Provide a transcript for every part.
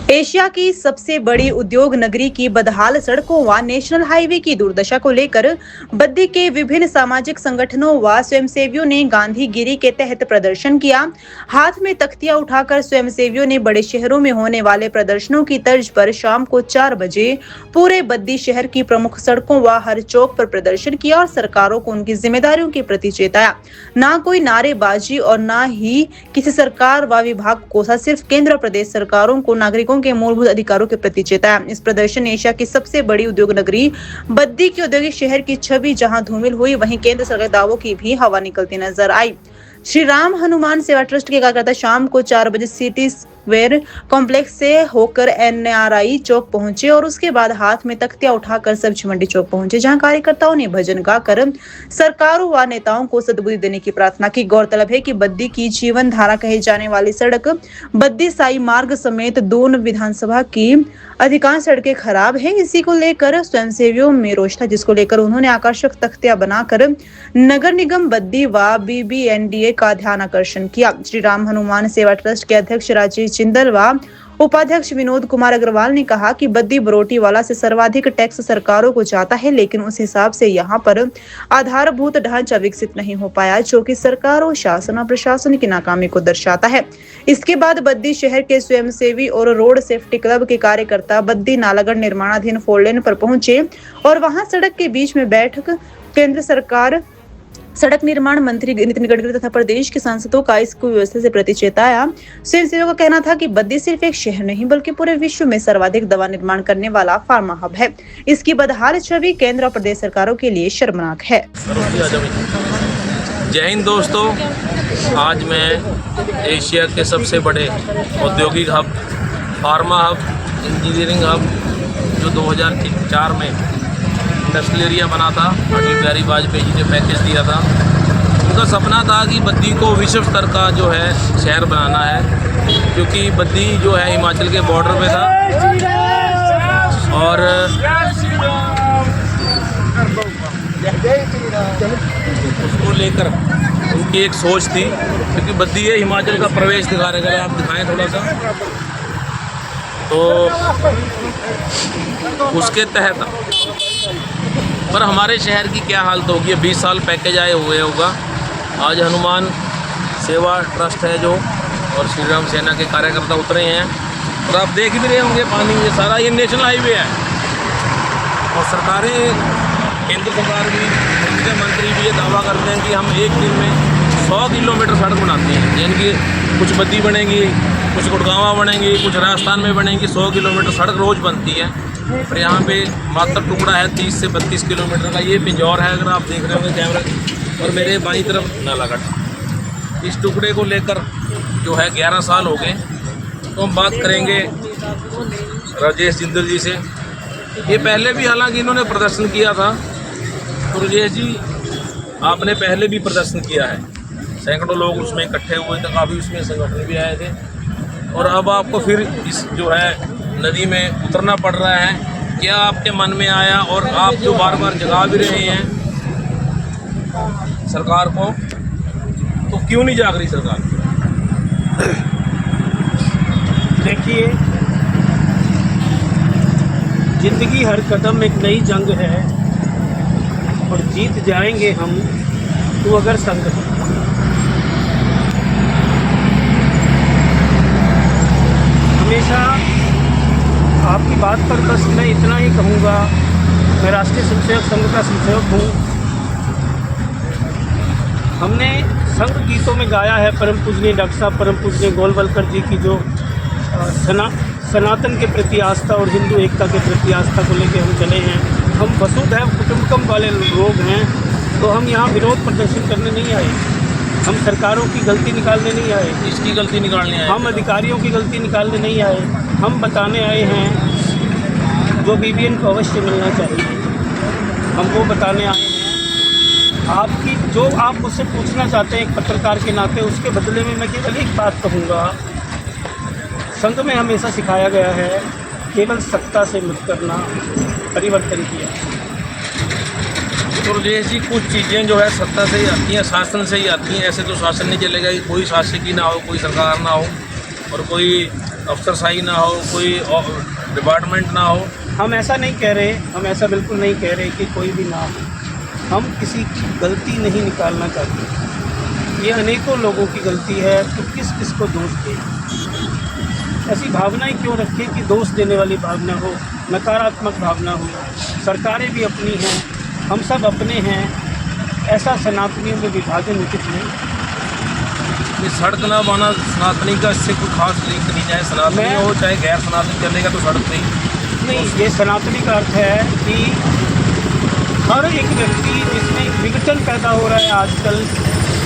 Asia की सबसे बड़ी उद्योग नगरी की बदहाल सड़कों व नेशनल हाईवे की दुर्दशा को लेकर बद्दी के विभिन्न सामाजिक संगठनों व स्वयंसेवियों ने गांधीगिरी के तहत प्रदर्शन किया। हाथ में तख्तियां उठाकर स्वयंसेवियों ने बड़े शहरों में होने वाले प्रदर्शनों की तर्ज पर शाम को 4 बजे पूरे बद्दी शहर की प्रमुख सड़कों व हर चौक पर प्रदर्शन किया और सरकारों को उनकी जिम्मेदारियों के प्रति चेताया। न कोई नारेबाजी और न ही किसी सरकार व विभाग को सिर्फ केंद्र और प्रदेश सरकारों को नागरिकों के मूलभूत अधिकारों के प्रति चेताया। इस प्रदर्शन ने एशिया की सबसे बड़ी उद्योग नगरी बद्दी के औद्योगिक शहर की छवि जहां धूमिल हुई, वहीं केंद्र सरकार दावों की भी हवा निकलती नजर आई। श्री राम हनुमान सेवा ट्रस्ट के कार्यकर्ता शाम को 4 बजे सिटी स्क्वायर कॉम्प्लेक्स से होकर एनआरआई चौक पहुंचे और उसके बाद हाथ में तख्तियां उठाकर सब्जी मंडी चौक पहुंचे, जहां कार्यकर्ताओं ने भजन गाकर सरकारों व नेताओं को सद्बुद्धि देने की प्रार्थना की। गौरतलब है कि बद्दी की जीवन धारा कहे जाने वाली सड़क बद्दी साई मार्ग समेत दोनों विधानसभा की अधिकांश सड़कें खराब हैं। इसी को लेकर स्वयंसेवियों में रोष था, जिसको लेकर उन्होंने आकर्षक तख्तियां बनाकर नगर निगम बद्दी व बीबीएनडीए का ध्यान आकर्षण किया। श्री राम हनुमान सेवा ट्रस्ट के अध्यक्ष राजेश जिंदल व उपाध्यक्ष विनोद कुमार अग्रवाल ने कहा कि बद्दी बरोटीवाला से सर्वाधिक टैक्स सरकारों को जाता है, लेकिन उस हिसाब से यहाँ पर आधारभूत ढांचा विकसित नहीं हो पाया, जो कि सरकार और शासन और प्रशासन की नाकामी को दर्शाता है। इसके बाद बद्दी शहर के स्वयंसेवी और रोड सेफ्टी क्लब के कार्यकर्ता बद्दी नालागढ़ निर्माणाधीन 4 लेन पर पहुंचे और वहां सड़क के बीच में बैठक केंद्र सरकार, सड़क निर्माण मंत्री नितिन गडकरी तथा प्रदेश के सांसदों का इस कुव्यवस्था से प्रति चेताया। स्वयंसेवियों का कहना था कि बद्दी सिर्फ एक शहर नहीं बल्कि पूरे विश्व में सर्वाधिक दवा निर्माण करने वाला फार्मा हब है। इसकी बदहाल छवि केंद्र और प्रदेश सरकारों के लिए शर्मनाक है। जय हिंद दोस्तों, आज मैं एशिया के सबसे बड़े औद्योगिक hub, pharma hub, engineering hub जो 2004 में इंडस्ट्रियल एरिया बना था, अटल बिहारी वाजपेयी जी ने पैकेज दिया था। उनका सपना था कि बद्दी को विश्व स्तर का जो है शहर बनाना है, क्योंकि बद्दी जो है हिमाचल के बॉर्डर पे था और उसको लेकर उनकी एक सोच थी, क्योंकि बद्दी है हिमाचल का प्रवेश द्वार। अगर आप दिखाएं थोड़ा सा, तो उसके तहत पर हमारे शहर की क्या हालत होगी। 20 साल पैकेज आए हुए होगा। आज हनुमान सेवा ट्रस्ट है जो, और श्री राम सेना के कार्यकर्ता उतरे हैं और आप देख भी रहे होंगे पानी, ये सारा ये नेशनल हाईवे है और सरकारें, केंद्र सरकार भी, उनके मंत्री भी ये दावा करते हैं कि हम एक दिन में 100 किलोमीटर सड़क बनाते हैं। यानी कि कुछ बद्दी बनेगी, कुछ गुड़गांव बनेंगी, कुछ राजस्थान में बनेंगी। 100 किलोमीटर सड़क रोज़ बनती है और यहाँ पे मात्र टुकड़ा है 30 से 32 किलोमीटर का। ये पिंजौर है, अगर आप देख रहे होंगे कैमरा, और मेरे बाईं तरफ नालागढ़। इस टुकड़े को लेकर जो है 11 साल हो गए। तो हम बात करेंगे राजेश जिंदल जी से। ये पहले भी हालांकि इन्होंने प्रदर्शन किया था, तो राजेश जी आपने पहले भी प्रदर्शन किया है, सैकड़ों लोग उसमें इकट्ठे हुए थे, काफ़ी उसमें संगठन भी आए थे, और अब आपको फिर इस जो है नदी में उतरना पड़ रहा है। क्या आपके मन में आया, और आप जो बार बार जगा भी रहे हैं सरकार को, तो क्यों नहीं जाग रही सरकार? देखिए, जिंदगी हर कदम एक नई जंग है और जीत जाएंगे हम तो अगर संग है। हमेशा आपकी बात पर बस मैं इतना ही कहूँगा, मैं राष्ट्रीय स्वयंसेवक संघ का स्वयंसेवक हूँ। हमने संघ गीतों में गाया है परम पूजनीय डॉक्टर साहब परम पूजनीय गोलवलकर जी की जो सनातन के प्रति आस्था और हिंदू एकता के प्रति आस्था को लेकर हम चले हैं। हम वसुधैव कुटुंबकम वाले लोग हैं, तो हम यहाँ विरोध प्रदर्शन करने नहीं आए, हम सरकारों की गलती निकालने नहीं आए। इसकी गलती निकालने आए? हम अधिकारियों की गलती निकालने नहीं आए, हम बताने आए हैं जो बीबीएन को अवश्य मिलना चाहिए, हम वो बताने आए हैं। आपकी जो आप मुझसे पूछना चाहते हैं एक पत्रकार के नाते, उसके बदले में मैं केवल एक बात कहूँगा। संघ में हमेशा सिखाया गया है केवल सत्ता से मत करना, परिवर्तन किया। तो राजेश जी, कुछ चीज़ें जो है सत्ता से ही आती हैं, शासन से ही आती हैं। ऐसे तो शासन नहीं चलेगा कि कोई शासक ही ना हो, कोई सरकार ना हो और कोई अफसरशाही ना हो, कोई डिपार्टमेंट ना हो। हम ऐसा नहीं कह रहे, हम ऐसा बिल्कुल नहीं कह रहे कि कोई भी ना हो। हम किसी की गलती नहीं निकालना चाहते। ये अनेकों लोगों की गलती है, तो किस किस को दोष दें? ऐसी भावनाएं क्यों रखें कि दोष देने वाली भावना हो, नकारात्मक भावना हो। सरकारें भी अपनी हैं, हम सब अपने हैं। ऐसा सनातनियों में विभाजन उचित नहीं। ये सड़क ना बना सनातनी का, इससे कोई खास लिंक नहीं, चाहे सनातनी हो चाहे गैर सनातनी, चलेगा तो सड़क नहीं। ये सनातनी का अर्थ है कि हर एक व्यक्ति जिसमें विघटन पैदा हो रहा है आजकल,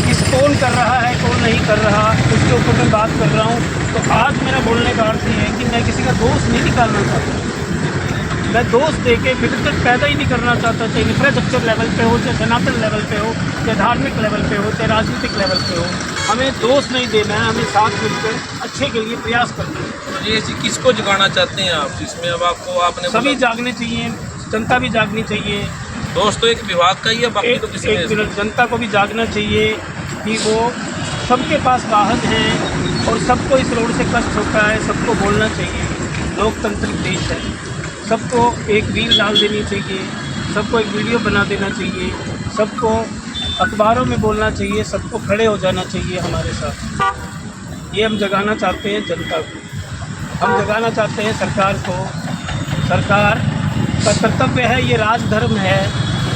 किस कौन कर रहा है कौन नहीं कर रहा, उसके ऊपर मैं बात कर रहा हूँ। तो आज मेरा बोलने का अर्थ ये है कि मैं किसी का दोष नहीं निकालना चाहता। मैं दोष दे के विघटन पैदा ही नहीं करना चाहता, चाहे इंफ्रास्ट्रक्चर लेवल पे हो, चाहे सनातन लेवल पे हो, चाहे धार्मिक लेवल पे हो, चाहे राजनीतिक लेवल पे हो। हमें दोष नहीं देना है, हमें साथ मिलकर अच्छे के लिए प्रयास करना है। ये किसको जगाना चाहते हैं आप इसमें? अब आपको आपने सभी जागने चाहिए, जनता भी जागनी चाहिए। दोस्त तो एक विभाग का ही है, बाकी तो किसी एक मिनट, जनता को भी जागना चाहिए कि वो सबके पास वाहन हैं और सबको इस रोड से कष्ट होता है, सबको बोलना चाहिए। लोकतांत्रिक देश है, सबको एक रील डाल देनी चाहिए, सबको एक वीडियो बना देना चाहिए, सबको अखबारों में बोलना चाहिए, सबको खड़े हो जाना चाहिए हमारे साथ। ये हम जगाना चाहते हैं जनता को, हम जगाना चाहते हैं सरकार को। सरकार का कर्तव्य है, ये राजधर्म है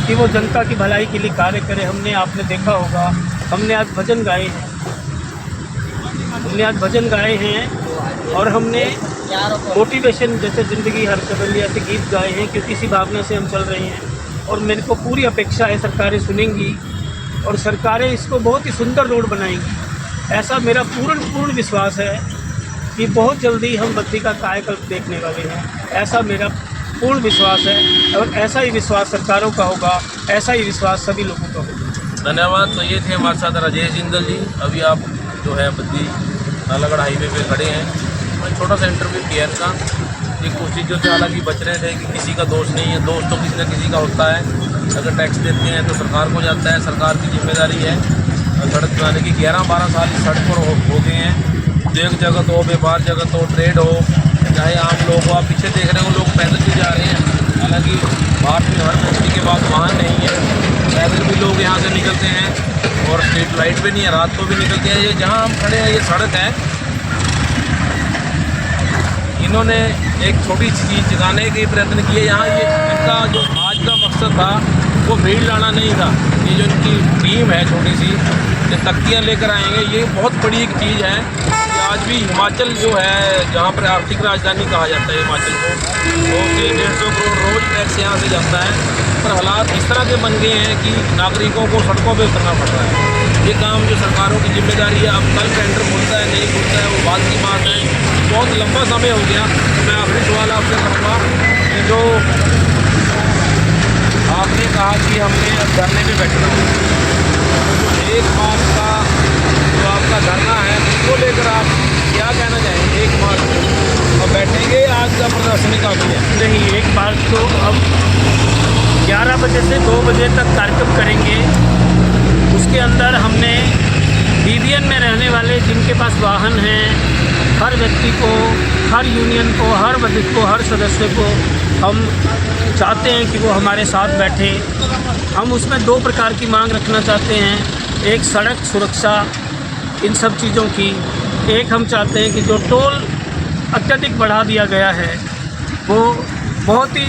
कि वो जनता की भलाई के लिए कार्य करे। आपने देखा होगा, हमने आज भजन गाए हैं और हमने मोटिवेशन जैसे ज़िंदगी हर कदम ऐसे गीत गाए हैं, क्योंकि इसी भावना से हम चल रहे हैं। और मेरे को पूरी अपेक्षा है सरकारें सुनेंगी और सरकारें इसको बहुत ही सुंदर रोड बनाएंगी। ऐसा मेरा पूर्ण विश्वास है कि बहुत जल्दी हम बद्दी का कायाकल्प देखने वाले हैं। ऐसा मेरा पूर्ण विश्वास है और ऐसा ही विश्वास सरकारों का होगा, ऐसा ही विश्वास सभी लोगों का होगा। धन्यवाद। तो ये थे हमारे साथ राजेश जिंदल जी। अभी आप जो है बद्दी नालागढ़ हाईवे पे खड़े हैं। मैं छोटा सा इंटरव्यू किया इनका। ये कुछ चीज़ों से हालांकि बच रहे थे कि किसी का दोष नहीं है, दोष तो किसी न किसी का होता है। अगर टैक्स देते हैं तो सरकार को जाता है, सरकार की जिम्मेदारी है। सड़क बनाने की 11-12 साल इस सड़क पर हो गए हैं। उद्योग जगत हो, व्यापार जगत हो, ट्रेड हो, चाहे आम लोग हो। आप पीछे देख रहे हो, लोग पैदल भी जा रहे हैं। हालांकि भारत में हर व्यक्ति के पास वाहन नहीं है, पैदल भी लोग यहाँ से निकलते हैं और स्ट्रीट लाइट भी नहीं है, रात को भी निकलते हैं। ये जहाँ हम खड़े हैं ये सड़क है। इन्होंने एक छोटी चीज़ जगाने के प्रयत्न किए यहाँ। ये इनका जो आज का मकसद था वो भीड़ लाना नहीं था। ये जो इनकी टीम है छोटी सी, ये तख्तियाँ लेकर आएंगे, ये बहुत बड़ी एक चीज़ है कि आज भी हिमाचल जो है, जहाँ पर आर्थिक राजधानी कहा जाता है हिमाचल को, तो 150 करोड़ रोज टैक्स यहाँ से जाता है। पर हालात इस तरह के बन गए हैं कि नागरिकों को सड़कों पर उतरना पड़ रहा है। ये काम जो सरकारों की जिम्मेदारी है। अब कल टेंडर खुलता है नहीं खुलता है वो बात की बात है। बहुत लंबा समय हो गया। मैं आखिरी सवाल आपसे करूँगा कि जो आपने कहा कि हमने अब धरने पे बैठना है, 1 मार्च का जो आपका धरना है उसको लेकर आप क्या कहना चाहेंगे? 1 मार्च और बैठेंगे, आज का प्रदर्शनी काफ़ी है? नहीं, 1 मार्च तो हम 11 बजे से 2 बजे तक कार्यक्रम करेंगे। उसके अंदर हमने बीबीएन में रहने वाले जिनके पास वाहन हैं, हर व्यक्ति को, हर यूनियन को, हर बद्दी को, हर सदस्य को हम चाहते हैं कि वो हमारे साथ बैठे। हम उसमें 2 प्रकार की मांग रखना चाहते हैं। एक सड़क सुरक्षा, इन सब चीज़ों की। एक हम चाहते हैं कि जो टोल अत्यधिक बढ़ा दिया गया है वो बहुत ही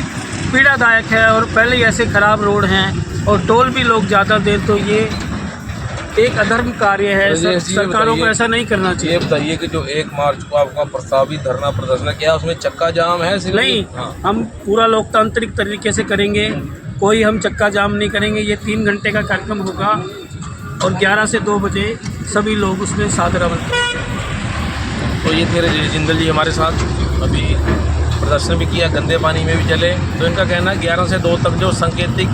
पीड़ादायक है और पहले ही ऐसे ख़राब रोड हैं और टोल भी लोग ज़्यादा दें, तो ये एक अधर्म कार्य है। सरकारों को ऐसा नहीं करना चाहिए। ये बताइए कि जो 1 मार्च को आपका प्रस्तावित धरना प्रदर्शन, क्या उसमें चक्का जाम है? नहीं, हम पूरा लोकतांत्रिक तरीके से करेंगे। कोई हम चक्का जाम नहीं करेंगे। ये 3 घंटे का कार्यक्रम होगा और 11 से 2 बजे सभी लोग उसमें शामिल करेंगे। तो ये थे राजेश जिंदल जी हमारे साथ। अभी प्रदर्शन भी किया, गंदे पानी में भी चले। तो इनका कहना है 11 से 2 तक जो सांकेतिक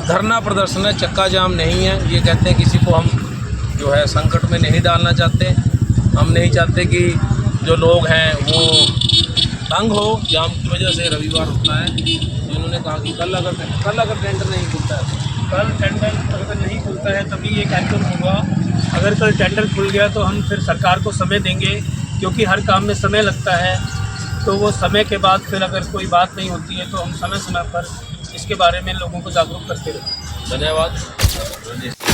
धरना प्रदर्शन है, चक्का जाम नहीं है। ये कहते हैं किसी को हम जो है संकट में नहीं डालना चाहते। हम नहीं चाहते कि जो लोग हैं वो तंग हो जाम की वजह से। रविवार होता है तो इन्होंने कहा कि कल अगर टेंडर नहीं खुलता है, कल टेंडर अगर नहीं खुलता है तभी ये कार्यक्रम होगा। अगर कल टेंडर खुल गया तो हम फिर सरकार को समय देंगे क्योंकि हर काम में समय लगता है, तो वो समय के बाद फिर अगर कोई बात नहीं होती है तो हम समय समय पर इसके बारे में लोगों को जागरूक करते रहते हैं। धन्यवाद।